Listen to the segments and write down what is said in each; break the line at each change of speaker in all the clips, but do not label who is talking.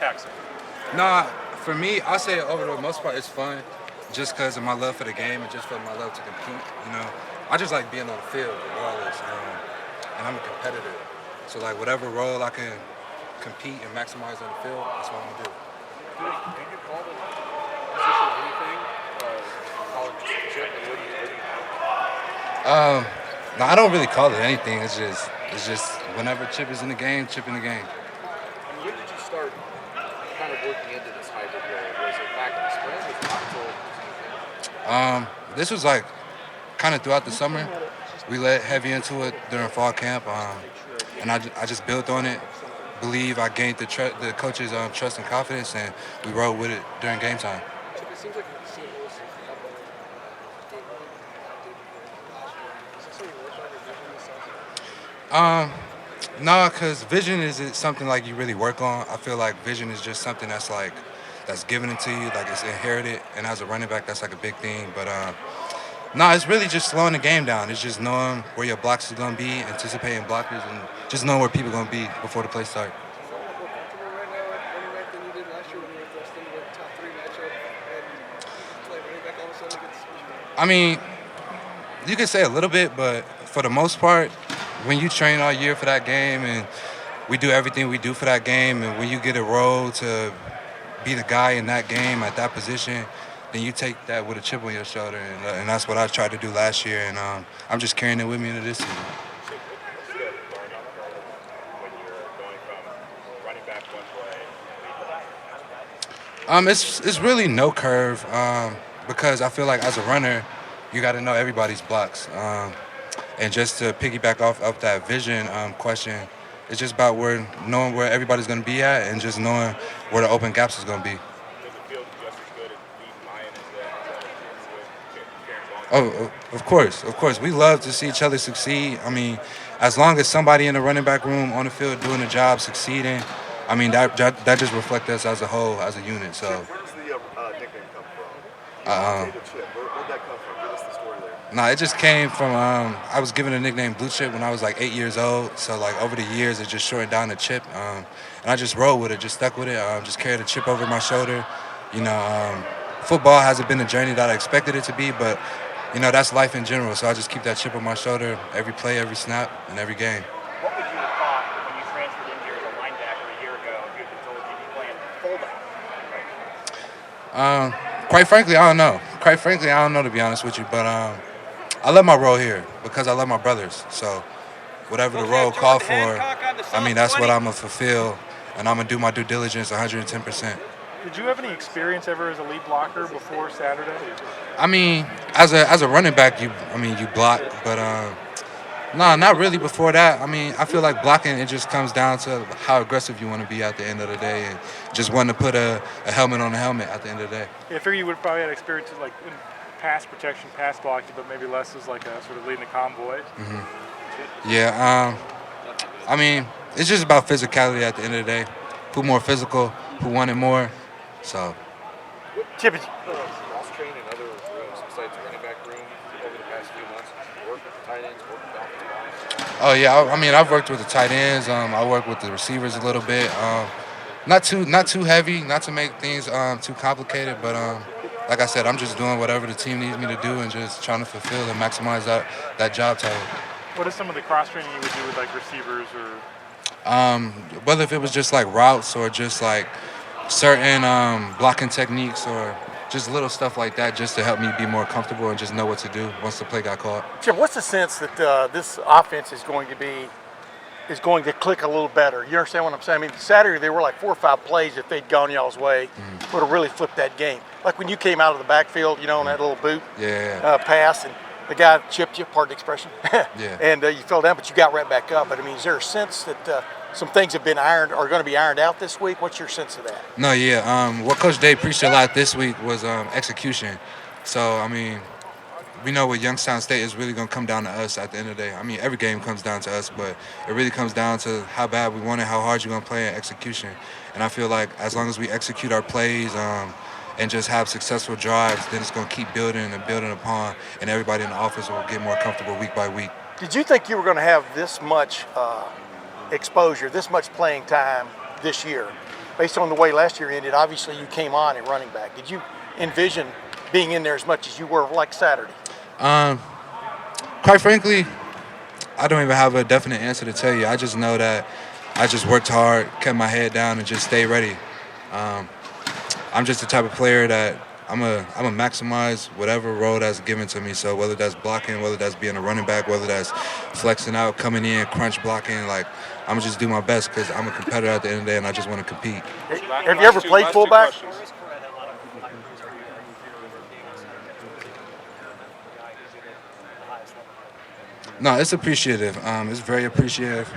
taxing?
Nah, for me, I say over the most part, it's fun, just because of my love for the game and just for my love to compete. I just like being on the field regardless, and I'm a competitor. So like whatever role I can compete and maximize on the field, that's what I'm gonna do.
Do you call the position anything? Call it just a chip, and what do you think?
Um, no, I don't really call it anything. It's just whenever Chip is in the game, Chip in the game.
And when did you start kind of working into this hybrid role? Was it back in the spring? Was it until
This was like kind of throughout the summer. We led heavy into it during fall camp, and I just built on it. Believe I gained the coaches' trust and confidence, and we rode with it during game time.
Chip, it seems like you've seen this couple game last year. Is this something you worked on your vision this season?
No, because vision isn't something like you really work on. I feel like vision is just something that's given into you, like it's inherited. And as a running back, that's like a big thing. But no, it's really just slowing the game down. It's just knowing where your blocks is gonna be, anticipating blockers, and just knowing where people are gonna be before the play starts.
Do you feel a lot more comfortable right now at running back than you did last year when you were thrust into the top three matchup and you play running back all of a sudden against?
I mean, you could say a little bit, but for the most part, when you train all year for that game and we do everything we do for that game, and when you get a role to be the guy in that game at that position, then you take that with a chip on your shoulder, and that's what I tried to do last year, and I'm just carrying it with me into this season.
What's the learning curve when you're going from running back one way?
It's really no curve, because I feel like as a runner, you got to know everybody's blocks, and just to piggyback off that vision question, it's just about knowing where everybody's going to be at, and just knowing where the open gaps is going to be.
Does it feel just as good at being Lion as
Oh, of course. We love to see each other succeed. I mean, as long as somebody in the running back room on the field doing the job, succeeding, I mean that just reflects us as a whole, as a unit. So,
Where does the nickname come from?
uh,
Potato chip. Where'd that come from? Give us the story there.
nah, it just came from I was given a nickname Blue Chip when I was like 8 years old. So like over the years, it just shortened down to Chip, and I just rolled with it, just stuck with it, just carried a chip over my shoulder. Football hasn't been the journey that I expected it to be, but that's life in general. So I just keep that chip on my shoulder every play, every snap, and every game.
What would you have thought when you transferred in here as a linebacker a year ago if you had been told you'd be playing fullback?
Quite frankly, I don't know. To be honest with you, but I love my role here because I love my brothers. So whatever the role called for, I mean, that's what I'm gonna fulfill, and I'm gonna do my due diligence 110%.
Did you have any experience ever as a lead blocker before Saturday?
I mean, as a running back, you block, but no, not really before that. I mean, I feel like blocking, it just comes down to how aggressive you want to be at the end of the day, and just wanting to put a helmet on a helmet at the end of the day.
Yeah, I figure you would have probably had experience like in pass protection, pass blocking, but maybe less as like a sort of leading a convoy.
Yeah, I mean, it's just about physicality at the end of the day. Who more physical, who wanted more. So,
Chip,
Cross train in other rooms besides the running back room over the past few months? Work with the tight ends, work with the offensive line.
oh yeah, I mean, I've worked with the tight ends. I work with the receivers a little bit. Not too heavy, not to make things too complicated, but like I said, I'm just doing whatever the team needs me to do, and just trying to fulfill and maximize that job title.
what is some of the cross training you would do with like receivers or?
Whether if it was just like routes or just like certain blocking techniques or just little stuff like that, just to help me be more comfortable and just know what to do once the play got called.
Jim, what's the sense that this offense is going to click a little better? You understand what I'm saying? I mean, Saturday there were like 4 or 5 plays if they'd gone y'all's way would have really flipped that game. Like when you came out of the backfield, on that little boot pass, and the guy chipped you, pardon the expression, and you fell down, but you got right back up. But I mean, is there a sense that some things have been are going to be ironed out this week? What's your sense of that?
No, yeah. What Coach Day preached a lot this week was execution. So, I mean, we know what Youngstown State is really going to come down to us at the end of the day. I mean, every game comes down to us, but it really comes down to how bad we want it, how hard you're going to play, and execution. And I feel like as long as we execute our plays and just have successful drives, then it's going to keep building and building upon, and everybody in the office will get more comfortable week by week.
Did you think you were going to have this much exposure, this much playing time this year? based on the way last year ended, obviously you came on at running back. Did you envision being in there as much as you were like Saturday?
Quite frankly, I don't even have a definite answer to tell you. I just know that I just worked hard, kept my head down, and just stayed ready. I'm just the type of player that I'm a maximize whatever role that's given to me. So whether that's blocking, whether that's being a running back, whether that's flexing out, coming in, crunch blocking, like I'm gonna just do my best because I'm a competitor at the end of the day, and I just want to compete.
Have you ever played fullback?
No, it's appreciative. It's very appreciative.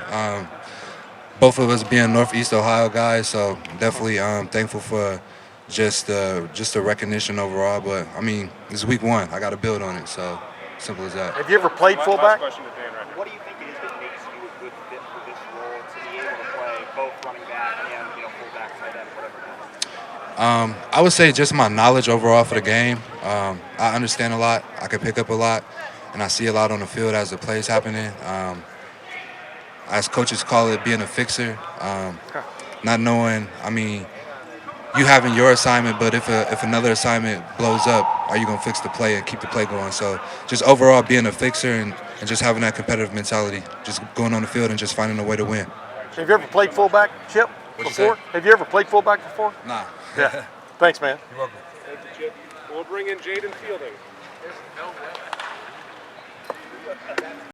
Both of us being Northeast Ohio guys, so definitely thankful for just the recognition overall. But I mean, it's week one. I got to build on it. So simple as that.
Have you ever played fullback?
Last question to Dan right here.
What do you think it is that makes you a good fit for this role to be able to play both running back and fullback, tight end, whatever it is?
I would say just my knowledge overall for the game. I understand a lot. I can pick up a lot, and I see a lot on the field as the plays happening. As coaches call it, being a fixer. Not knowing. I mean, you having your assignment, but if another assignment blows up, are you gonna fix the play and keep the play going? So just overall being a fixer and just having that competitive mentality, just going on the field and just finding a way to win.
Have you ever played fullback, Chip,
What'd you
before?
say?
Have you ever played fullback before?
Nah.
Yeah. Thanks, man.
You're welcome.
Thank you, Chip. We'll bring in Jaden Fielding.